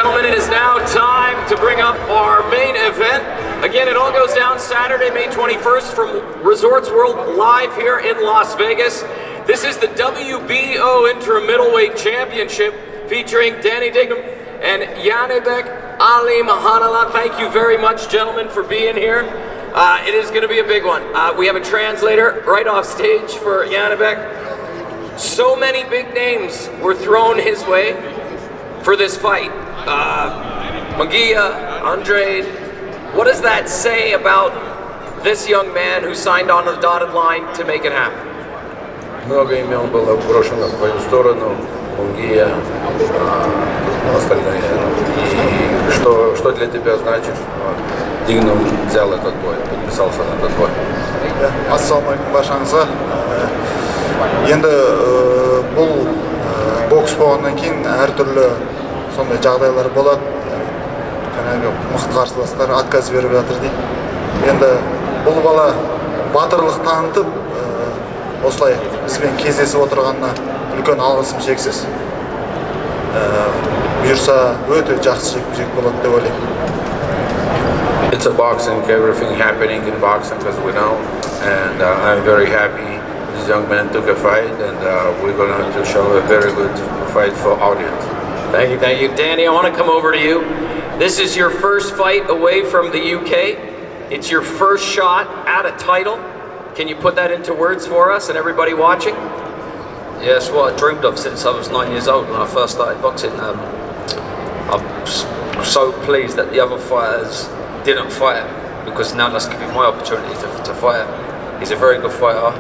gentlemen, it is now time to bring up our main event. Again, it all goes down Saturday, May 21st from Resorts World live here in Las Vegas. This is the WBO Interim Middleweight Championship featuring Dignum and Janibek Alimkhanuly. Thank you very much, gentlemen, for being here. It is going to be a big one. We have a translator right off stage for Janibek. So many big names were thrown his way for this fight. Andrade. What does that say about this young man who signed on the dotted line to make it happen? Много имен было брошено в твою сторону, Мунгия, остальные. И что для тебя значит, что Dignum взял этот бой, подписался на этот бой? Ассалаумалейкум баршаңызға. Енді бұл бокс болғаннан кейін әртүрлі сондай жағдайлар болады. Жаңағы мықты қарсыластар отказ беріп жатыр дейді. Енді бұл бала батырлық танытып, осылай бізбен кездесіп отырғанына үлкен алғысым шексіз. Бұйырса өте жақсы жекпе-жек болады деп ойлаймын. It's a boxing, everything happening in boxing as we know, and I'm very happy this young man took a fight, and we're going to show a very good fight for audience. Thank you, thank you. Danny, I want to come over to you. This is your first fight away from the UK. It's your first shot at a title. Can you put that into words for us and everybody watching? Yeah, it's what I dreamed of since I was 9 years old when I first started boxing. I'm so pleased that the other fighters didn't fight him, because now that's giving me my opportunity to fight him. He's a very good fighter.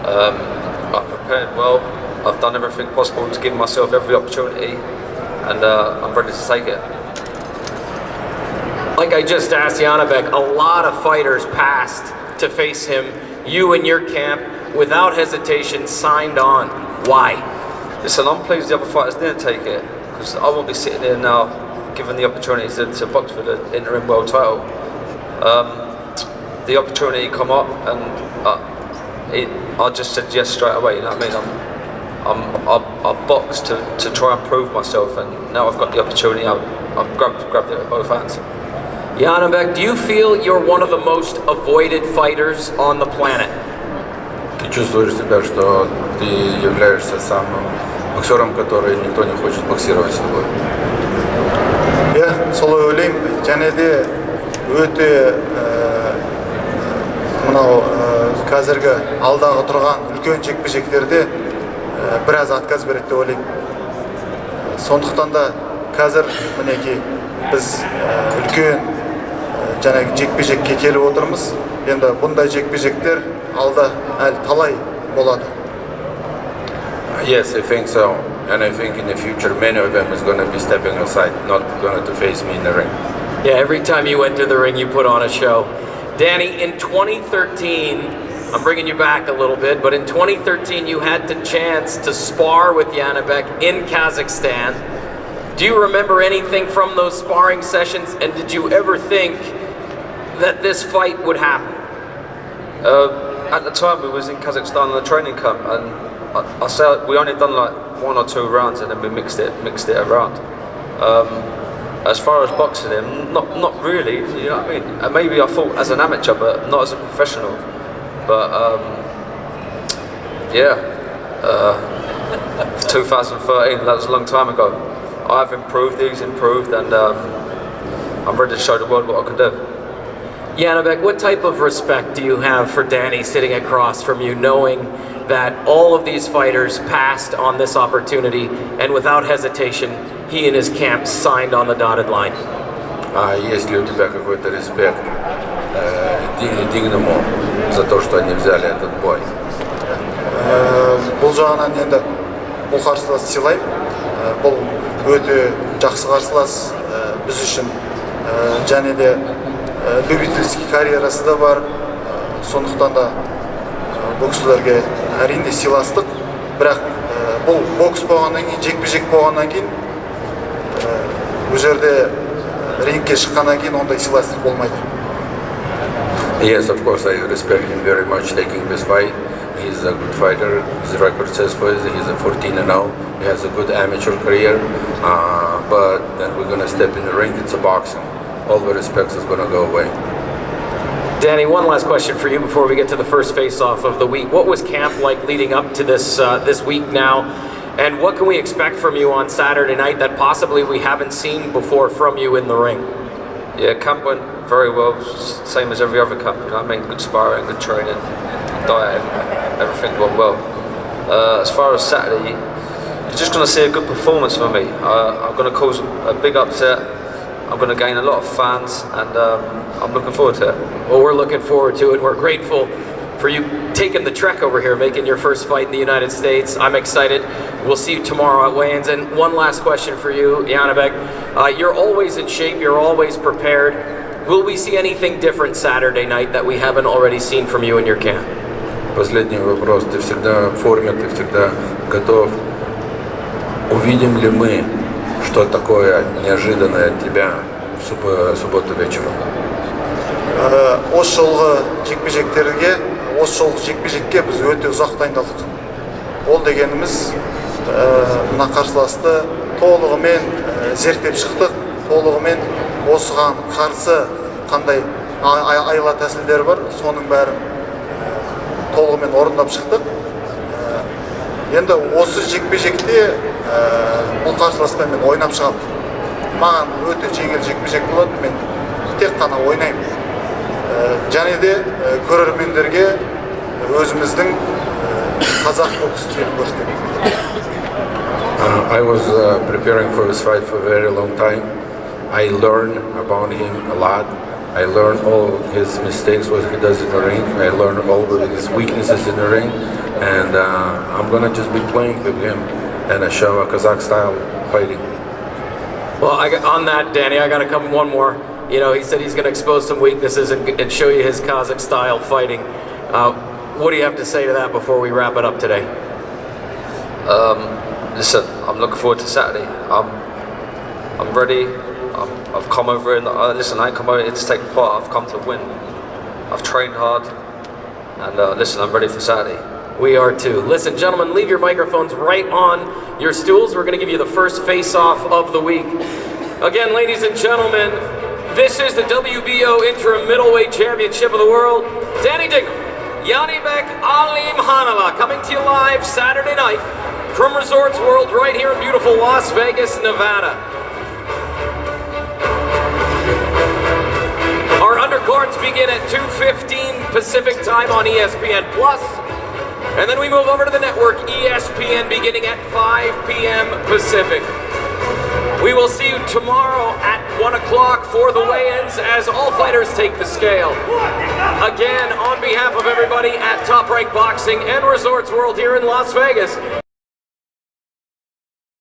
I prepared well. I've done everything possible to give myself every opportunity, and I'm ready to take it. Like I just asked Janibek, a lot of fighters passed to face him. You and your camp, without hesitation, signed on. Why? Listen, I'm pleased the other fighters didn't take it, because I won't be sitting here now given the opportunity to box for the interim world title. The opportunity come up, and I just said yes straight away. You know what I mean? I boxed to try and prove myself, and now I've got the opportunity. I've grabbed it with both hands. Janibek, do you feel you're one of the most avoided fighters on the planet? Ты чувствуешь себя, что ты являешься самым боксером, который никто не хочет боксировать с тобой? Иә, солай ойлаймын. Және де өте мынау қазіргі алдағы тұрған үлкен жекпе-жектерде біраз отказ береді деп ойлаймын. Сондықтан да қазір мінекей біз үлкен жаңағы жекпе-жекке келіп отырмыз. Енді бұндай жекпе-жектер алда әлі талай болады. Yes, I think so. And I think in the future many of them is going to be stepping aside, not going to face me in the ring. Yeah, every time you enter the ring, you put on a show. Danny, in 2013, I'm bringing you back a little bit, but in 2013, you had the chance to spar with Janibek in Kazakhstan. Do you remember anything from those sparring sessions, and did you ever think that this fight would happen? At the time, we was in Kazakhstan on a training camp, and I said we only done like 1 or 2 rounds, and then we mixed it around. As far as boxing him, not really. You know what I mean? Maybe I fought as an amateur, but not as a professional. But yeah, 2013. That was a long time ago. I've improved, he's improved, and I'm ready to show the world what I can do. Janibek, what type of respect do you have for Danny sitting across from you, knowing that all of these fighters passed on this opportunity, and without hesitation, he and his camp signed on the dotted line? Есть ли у тебя какой-то респект Dignum'у за то, что они взяли этот бой? Бұл жағынан енді бұл қарсылас сыйлаймын. Бұл өте жақсы қарсылас біз үшін. Және де любительский карьерасы да бар. Сондықтан да боксшыларға әрине сыйластық. Бірақ бұл бокс болғаннан кейін, жекпе-жек болғаннан кейін, бұл жерде рингке шыққаннан кейін ондай сыйластық болмайды. Yes, of course, I respect him very much taking this fight. He's he's a good fighter. His record says for it, he's a 14-0. He has a good amateur career. But then we're gonna step in the ring. It's a boxing. All the respects is gonna go away. Danny, one last question for you before we get to the first face-off of the week. What was camp like leading up to this this week now? And what can we expect from you on Saturday night that possibly we haven't seen before from you in the ring? Yeah, camp went very well, same as every other camp. You know what I mean? Good sparring, good training, diet, everything went well. As far as Saturday, you're just going to see a good performance from me. I'm going to cause a big upset. I'm going to gain a lot of fans, and I'm looking forward to it. Well, we're looking forward to it. We're grateful for you taking the trek over here, making your first fight in the United States. I'm excited. We'll see you tomorrow at weigh-ins. And one last question for you, Janibek. You're always in shape. You're always prepared. Will we see anything different Saturday night that we haven't already seen from you in your camp? Последний вопрос. Ты всегда в форме, ты всегда готов. Увидим ли мы что такое неожиданное от тебя в субботу вечером? Осы жолғы жекпе-жектерге, осы жолғы жекпе-жекке біз өте ұзақ дайындалдық. Ол дегеніміз мына қарсыласты толығымен зерттеп шықтық, толығымен осыған қарсы қандай айла тәсілдері бар, соның бәрін толығымен орындап шықтық. Енді осы жекпе-жекте бұл қарсыласпен мен ойнап шығамын. Маған өте жеңіл жекпе-жек болады, мен тек қана ойнаймын. Және де көрермендерге өзіміздің қазақ бокс стилін көрсетемін. I was preparing for this fight for a very long time. I learned about him a lot. I learned all his mistakes, what he does in the ring. I learned all of his weaknesses in the ring. And I'm going to just be playing with him and show a Kazakh style fighting. Well, on that, Danny, I got to come one more. You know, he said he's going to expose some weaknesses and show you his Kazakh style fighting. What do you have to say to that before we wrap it up today? Listen, I'm looking forward to Saturday. I'm ready. I've come over and listen, I ain't come over here to take part. I've come to win. I've trained hard, and listen, I'm ready for Saturday. We are too. Listen, gentlemen, leave your microphones right on your stools. We're going to give you the first face-off of the week. Again, ladies and gentlemen, this is the WBO Interim Middleweight Championship of the World. Danny Dignum, Janibek Alimkhanuly, coming to you live Saturday night from Resorts World right here in beautiful Las Vegas, Nevada. Our undercards begin at 2:15 Pacific time on ESPN+. And then we move over to the network, ESPN, beginning at 5 p.m. Pacific. We will see you tomorrow at 1 o'clock for the weigh-ins as all fighters take the scale. Again, on behalf of everybody at Top Rank Boxing and Resorts World here in Las Vegas,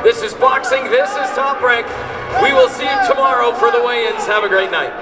this is boxing, this is Top Rank. We will see you tomorrow for the weigh-ins. Have a great night.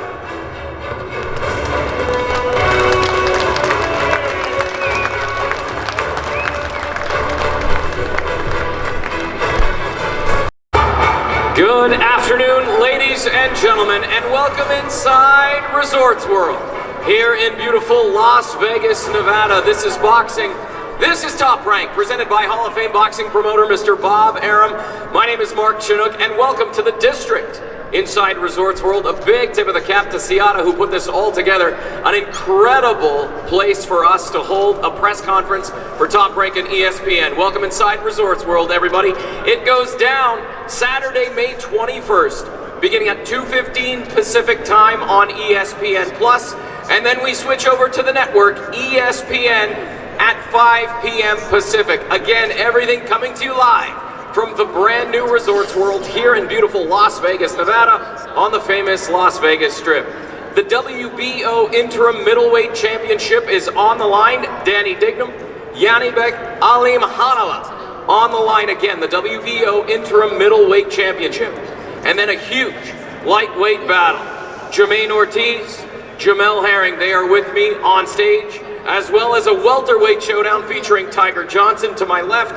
Good afternoon, ladies and gentlemen, and welcome inside Resorts World here in beautiful Las Vegas, Nevada. This is boxing. This is Top Rank, presented by Hall of Fame boxing promoter Mr. Bob Arum. My name is Mark Chinook, and welcome to the district inside Resorts World. A big tip of the cap to Seattle, who put this all together. An incredible place for us to hold a press conference for Top Rank and ESPN. Welcome inside Resorts World, everybody. It goes down Saturday, May 21st, beginning at 2:15 Pacific time on ESPN+, and then we switch over to the network, ESPN, at 5 p.m. Pacific. Again, everything coming to you live from the brand new Resorts World here in beautiful Las Vegas, Nevada, on the famous Las Vegas Strip. The WBO Interim Middleweight Championship is on the line. Danny Dignum, Janibek Alimkhanuly on the line again. The WBO Interim Middleweight Championship. And then a huge lightweight battle. Jamaine Ortiz, Jamel Herring, they are with me on stage, as well as a welterweight showdown featuring Tiger Johnson to my left,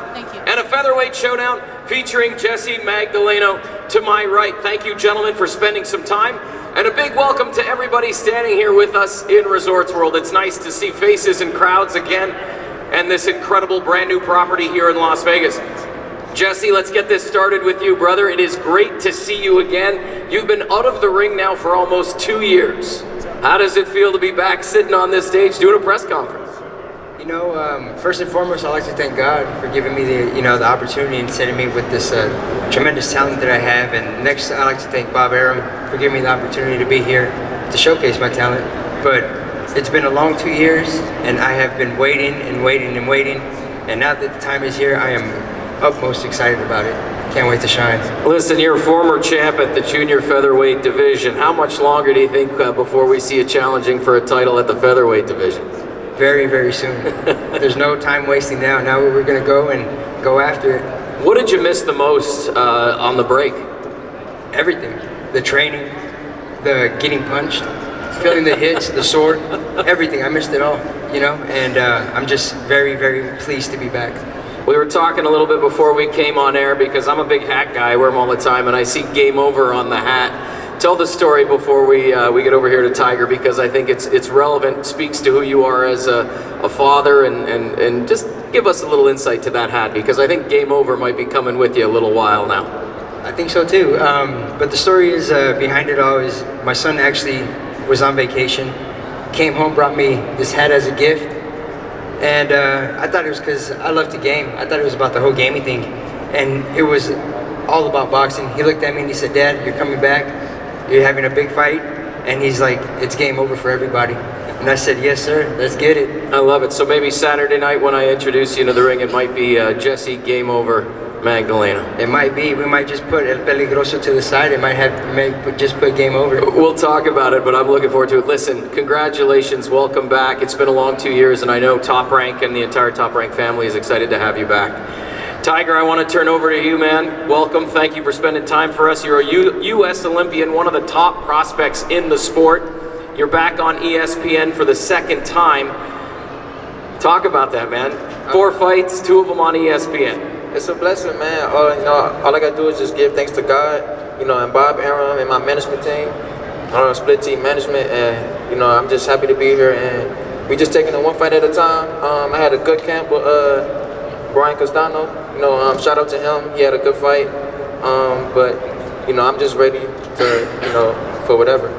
and a featherweight showdown featuring Jesse Magdaleno to my right. Thank you, gentlemen, for spending some time, and a big welcome to everybody standing here with us in Resorts World. It's nice to see faces and crowds again. and this incredible brand new property here in Las Vegas. Jesse, let's get this started with you, brother. It is great to see you again. You've been out of the ring now for almost 2 years. How does it feel to be back sitting on this stage doing a press conference? You know, first and foremost, I'd like to thank God for giving me the opportunity and sending me with this tremendous talent that I have. And next, I'd like to thank Bob Arum for giving me the opportunity to be here to showcase my talent. But it's been a long 2 years, and I have been waiting and waiting and waiting. And now that the time is here, I am utmost excited about it. Can't wait to shine. Listen, you're a former champ at the junior featherweight division. How much longer do you think before we see you challenging for a title at the featherweight division? Very, very soon. There's no time wasting now. Now we're going to go and go after it. What did you miss the most on the break? Everything. The training, the getting punched, feeling the hits, the sword, everything. I missed it all, you know, and I'm just very, very pleased to be back. We were talking a little bit before we came on air because I'm a big hat guy. I wear them all the time, and I see Game Over on the hat. Tell the story before we get over here to Tiger, because I think it's relevant, speaks to who you are as a father, and just give us a little insight to that hat, because I think Game Over might be coming with you a little while now. I think so too, but the story is behind it all is my son actually was on vacation, came home, brought me this hat as a gift. And I thought it was because I love to game. I thought it was about the whole gaming thing. And it was all about boxing. He looked at me and he said, "Dad, you're coming back. You're having a big fight." And he's like, "It's game over for everybody." And I said, "Yes, sir. Let's get it." I love it. So maybe Saturday night when I introduce you to the ring, it might be Jesse Game Over Magdaleno. It might be. We might just put El Peligroso to the side. It might just put Game Over. We'll talk about it, but I'm looking forward to it. Listen, congratulations. Welcome back. It's been a long 2 years, and I know Top Rank and the entire Top Rank family is excited to have you back. Tiger, I want to turn over to you, man. Welcome. Thank you for spending time for us. You're a U.S. Olympian, one of the top prospects in the sport. You're back on ESPN for the second time. Talk about that, man. 4 fights, 2 of them on ESPN. It's a blessing, man. All I gotta do is just give thanks to God, and Bob Arum and my management team, split team management, and I'm just happy to be here. And we just taking it one fight at a time. I had a good camp with Brian Castano. Shout out to him. He had a good fight. But I'm just ready to for whatever.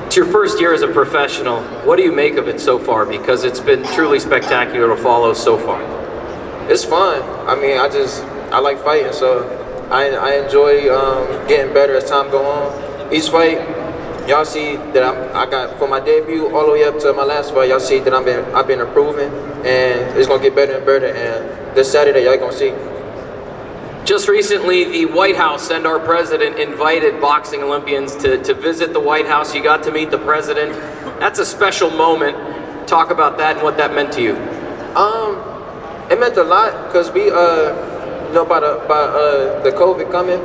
It's your first year as a professional. What do you make of it so far? Because it's been truly spectacular to follow so far. It's fun. I mean, I like fighting, so I enjoy getting better as time go on. Each fight, y'all see that I got from my debut all the way up to my last fight. Y'all see that I've been improving, and it's gonna get better and better. And this Saturday, y'all gonna see. Just recently, the White House and our president invited boxing Olympians to visit the White House. You got to meet the president. That's a special moment. Talk about that and what that meant to you. It meant a lot because we, by the COVID coming,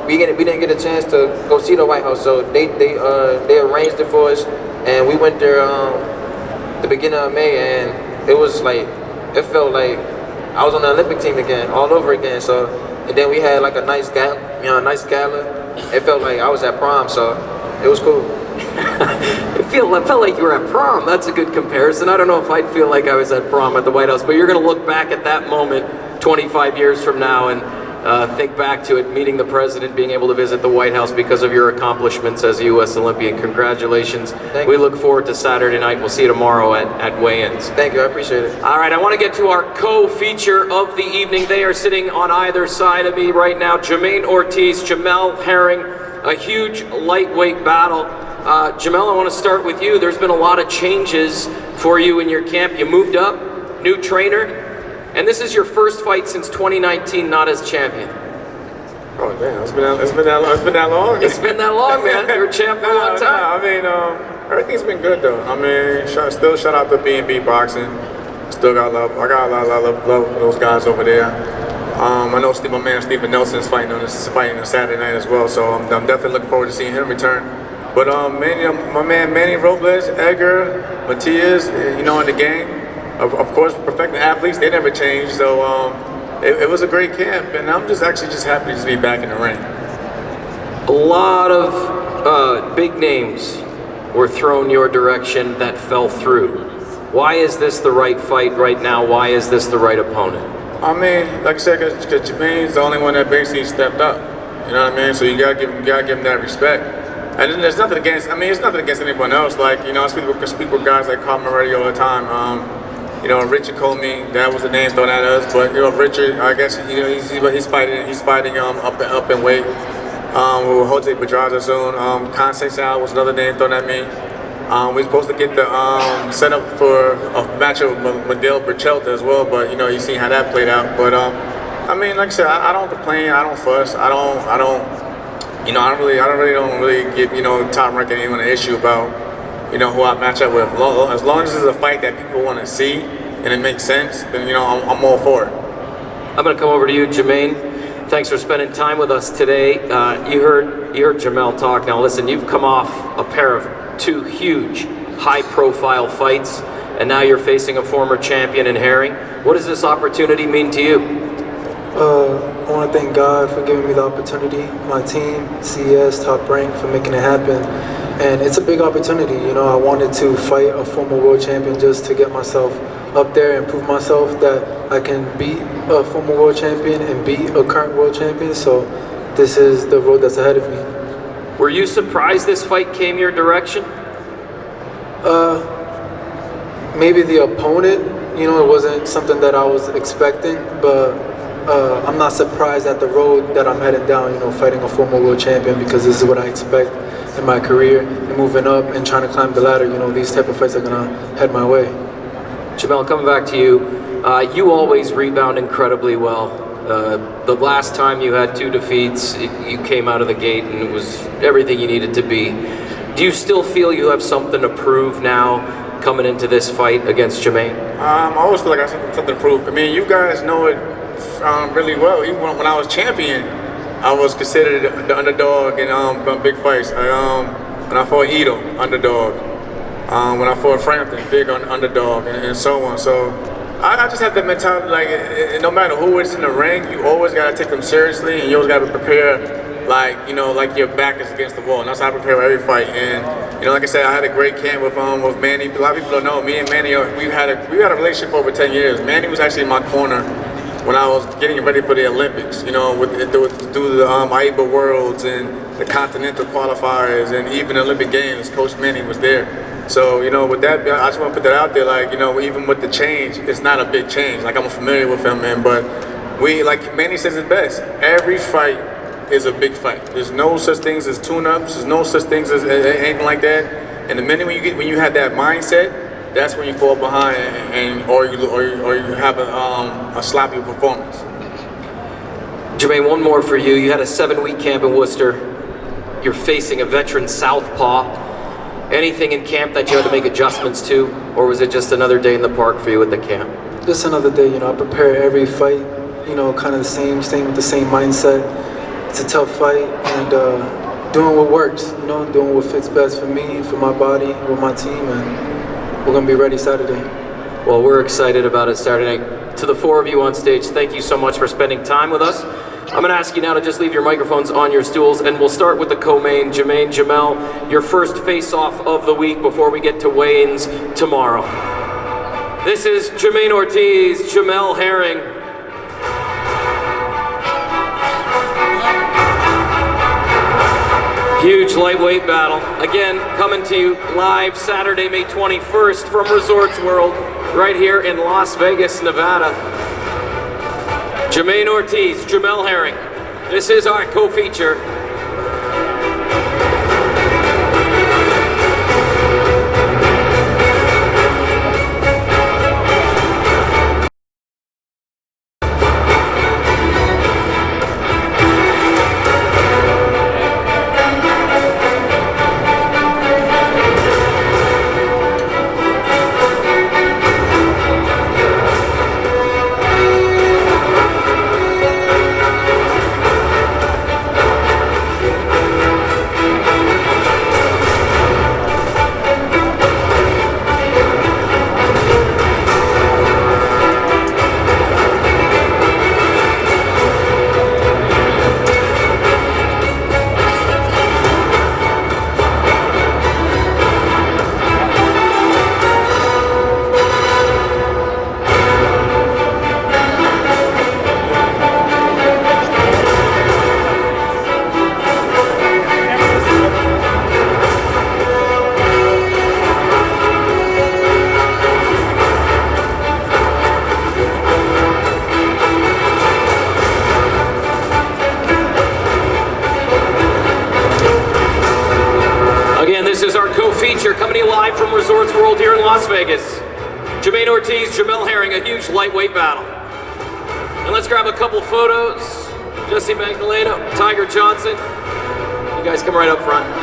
we didn't get a chance to go see the White House, so they arranged it for us, and we went there the beginning of May, and it felt like I was on the Olympic team again, all over again. So, and then we had like a nice gala. It felt like I was at prom, so it was cool. It felt like you were at prom. That's a good comparison. I don't know if I'd feel like I was at prom at the White House, but you're going to look back at that moment 25 years from now and think back to it, meeting the president, being able to visit the White House because of your accomplishments as a U.S. Olympian. Congratulations. We look forward to Saturday night. We'll see you tomorrow at weigh-ins. Thank you. I appreciate it. All right, I want to get to our co-feature of the evening. They are sitting on either side of me right now. Jamaine Ortiz, Jamel Herring, a huge lightweight battle. Jamel, I want to start with you. There's been a lot of changes for you in your camp. You moved up, new trainer, and this is your first fight since 2019, not as champion. Oh damn, it's been that long. It's been that long, man. You're a champ for a long time. I mean, everything's been good though. I mean, still shout out to B&B Boxing. Still got love. I got a lot of love for those guys over there. I know my man Stephen Nelson's fighting on Saturday night as well, so I'm definitely looking forward to seeing him return. But my man Manny Robles, Edgar, Matias, in the game. Of course, perfecting athletes, they never change. So it was a great camp, and I'm just happy to be back in the ring. A lot of big names were thrown your direction that fell through. Why is this the right fight right now? Why is this the right opponent? I mean, like I said, because Jamaine's the only one that basically stepped up. You know what I mean? So you gotta give him that respect. And then there's nothing against. I mean, it's nothing against anyone else. Like, you know, I speak with guys like Carl Moretti all the time. You know, Richard Comey, that was the name thrown at us. But you know, Richard, I guess you know he's fighting up in weight. With Jose Pedraza soon. Conceição was another name thrown at me. We're supposed to get the set up for a matchup with Miguel Berchelt as well, but you know, you seen how that played out. But I mean, like I said, I don't complain, I don't fuss, I don't, you know, I don't really get, you know, top ranking anyone an issue about, you know, who I match up with. As long as it's a fight that people want to see and it makes sense, then you know, I'm all for it. I'm going to come over to you, Jamaine. Thanks for spending time with us today. You heard Jamel talk. Now listen, you've come off a pair of 2 huge, high-profile fights, and now you're facing a former champion in Herring. What does this opportunity mean to you? I want to thank God for giving me the opportunity, my team, CES, Top Rank, for making it happen. And it's a big opportunity, you know. I wanted to fight a former world champion just to get myself up there and prove myself that I can beat a former world champion and beat a current world champion. So this is the road that's ahead of me. Were you surprised this fight came your direction? Maybe the opponent, you know, it wasn't something that I was expecting, but I'm not surprised at the road that I'm heading down, you know, fighting a former world champion, because this is what I expect in my career and moving up and trying to climb the ladder. You know, these type of fights are gonna head my way. Jamel, coming back to you, you always rebound incredibly well. The last time you had 2 defeats, you came out of the gate and it was everything you needed to be. Do you still feel you have something to prove now coming into this fight against Jamaine? I always feel like I have something to prove. I mean, you guys know it really well. Even when I was champion, I was considered the underdog in big fights. When I fought Ito, underdog. When I fought Frampton, big underdog, and so on. So I just have that mentality, like, no matter who is in the ring, you always got to take them seriously, and you always got to prepare, like, you know, like your back is against the wall. And that's how I prepare for every fight. And, you know, like I said, I had a great camp with Manny. A lot of people don't know, me and Manny, we had a relationship for over 10 years. Manny was actually in my corner when I was getting ready for the Olympics, you know, through the AIBA Worlds and the Continental Qualifiers and even the Olympic Games. Coach Manny was there. So, you know, with that, I just want to put that out there, like, you know, even with the change, it's not a big change. Like, I'm familiar with him, man, but like Manny says it best, every fight is a big fight. There's no such things as tune-ups, there's no such things as anything like that. And the minute when you have that mindset, that's when you fall behind or you have a sloppy performance. Jamaine, one more for you. You had a 7-week camp in Worcester. You're facing a veteran southpaw. Anything in camp that you had to make adjustments to, or was it just another day in the park for you at the camp? Just another day, you know. I prepare every fight, you know, kind of the same, staying with the same mindset. It's a tough fight, and doing what works, you know, doing what fits best for me, for my body, with my team, and we're gonna be ready Saturday. Well, we're excited about it Saturday night. To the 4 of you on stage, thank you so much for spending time with us. I'm going to ask you now to just leave your microphones on your stools, and we'll start with the co-main, Jamaine, Jamel, your first face-off of the week before we get to weigh-ins tomorrow. This is Jamaine Ortiz, Jamel Herring. Huge lightweight battle. Again, coming to you live Saturday, May 21st from Resorts World, right here in Las Vegas, Nevada. Jamaine Ortiz, Jamel Herring. This is our co-feature. feature coming to you live from Resorts World here in Las Vegas. Jamaine Ortiz, Jamel Herring, a huge lightweight battle. And let's grab a couple photos. Jesse Magdaleno, Tiger Johnson. You guys come right up front.